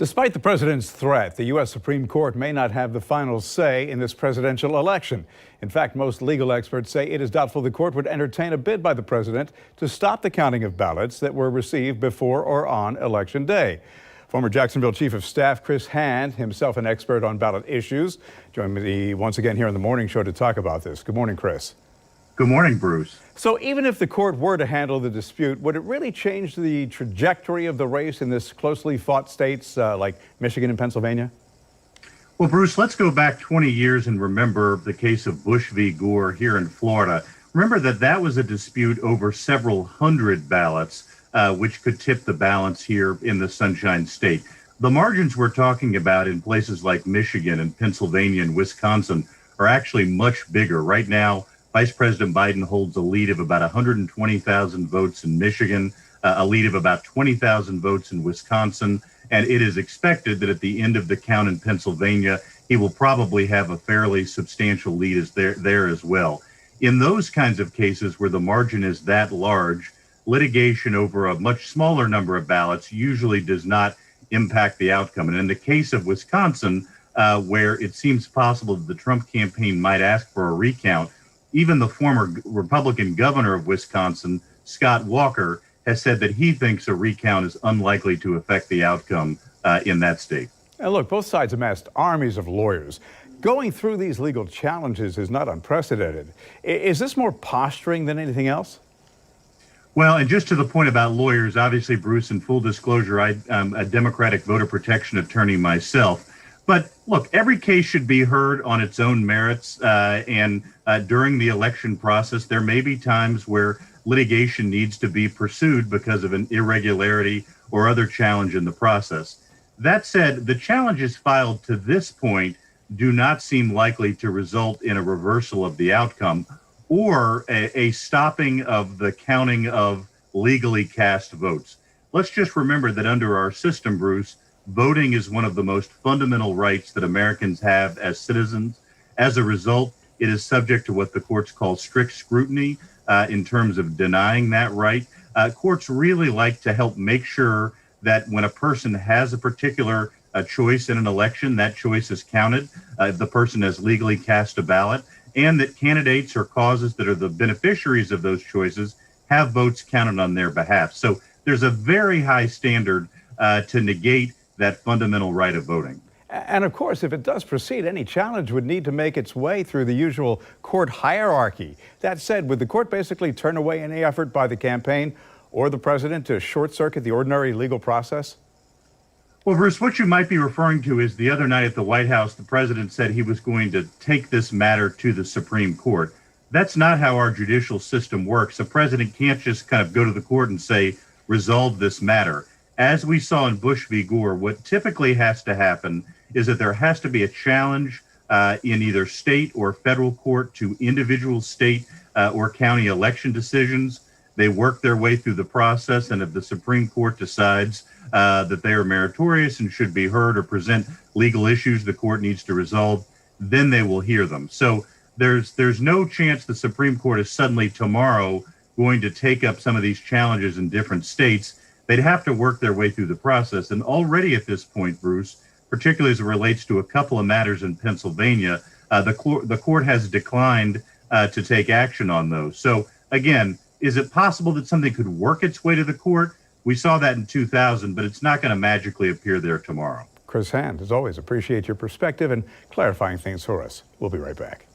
Despite the president's threat, the U.S. Supreme Court may not have the final say in this presidential election. In fact, most legal experts say it is doubtful the court would entertain a bid by the president to stop the counting of ballots that were received before or on Election Day. Former Jacksonville Chief of Staff Chris Hand, himself an expert on ballot issues, joined me once again here on the Morning Show to talk about this. Good morning, Chris. Good morning, Bruce. So even if the court were to handle the dispute, would it really change the trajectory of the race in this closely fought states like Michigan and Pennsylvania? Well, Bruce, let's go back 20 years and remember the case of Bush v. Gore here in Florida. Remember that was a dispute over several hundred ballots, which could tip the balance here in the Sunshine State. The margins we're talking about in places like Michigan and Pennsylvania and Wisconsin are actually much bigger. Right now, Vice President Biden holds a lead of about 120,000 votes in Michigan, a lead of about 20,000 votes in Wisconsin, and it is expected that at the end of the count in Pennsylvania, he will probably have a fairly substantial lead there as well. In those kinds of cases where the margin is that large, litigation over a much smaller number of ballots usually does not impact the outcome. And in the case of Wisconsin, where it seems possible that the Trump campaign might ask for a recount, even the former Republican governor of Wisconsin, Scott Walker, has said that he thinks a recount is unlikely to affect the outcome in that state. And look, both sides amassed armies of lawyers. Going through these legal challenges is not unprecedented. Is this more posturing than anything else? Well, and just to the point about lawyers, obviously, Bruce, in full disclosure, I'm a Democratic voter protection attorney myself. But look, every case should be heard on its own merits. And during the election process, there may be times where litigation needs to be pursued because of an irregularity or other challenge in the process. That said, the challenges filed to this point do not seem likely to result in a reversal of the outcome or a stopping of the counting of legally cast votes. Let's just remember that under our system, Bruce, voting is one of the most fundamental rights that Americans have as citizens. As a result, it is subject to what the courts call strict scrutiny in terms of denying that right. Courts really like to help make sure that when a person has a particular choice in an election, that choice is counted if the person has legally cast a ballot, and that candidates or causes that are the beneficiaries of those choices have votes counted on their behalf. So there's a very high standard to negate that fundamental right of voting. And of course, if it does proceed, any challenge would need to make its way through the usual court hierarchy. That said, would the court basically turn away any effort by the campaign or the president to short-circuit the ordinary legal process? Well, Bruce, what you might be referring to is the other night at the White House, the president said he was going to take this matter to the Supreme Court. That's not how our judicial system works. The president can't just kind of go to the court and say, resolve this matter. As we saw in Bush v. Gore, what typically has to happen is that there has to be a challenge in either state or federal court to individual state or county election decisions. They work their way through the process, and if the Supreme Court decides that they are meritorious and should be heard or present legal issues the court needs to resolve, then they will hear them. So there's no chance the Supreme Court is suddenly tomorrow going to take up some of these challenges in different states. They'd have to work their way through the process. And already at this point, Bruce, particularly as it relates to a couple of matters in Pennsylvania, the court has declined to take action on those. So again, is it possible that something could work its way to the court? We saw that in 2000, but it's not going to magically appear there tomorrow. Chris Hand, as always, appreciate your perspective and clarifying things for us. We'll be right back.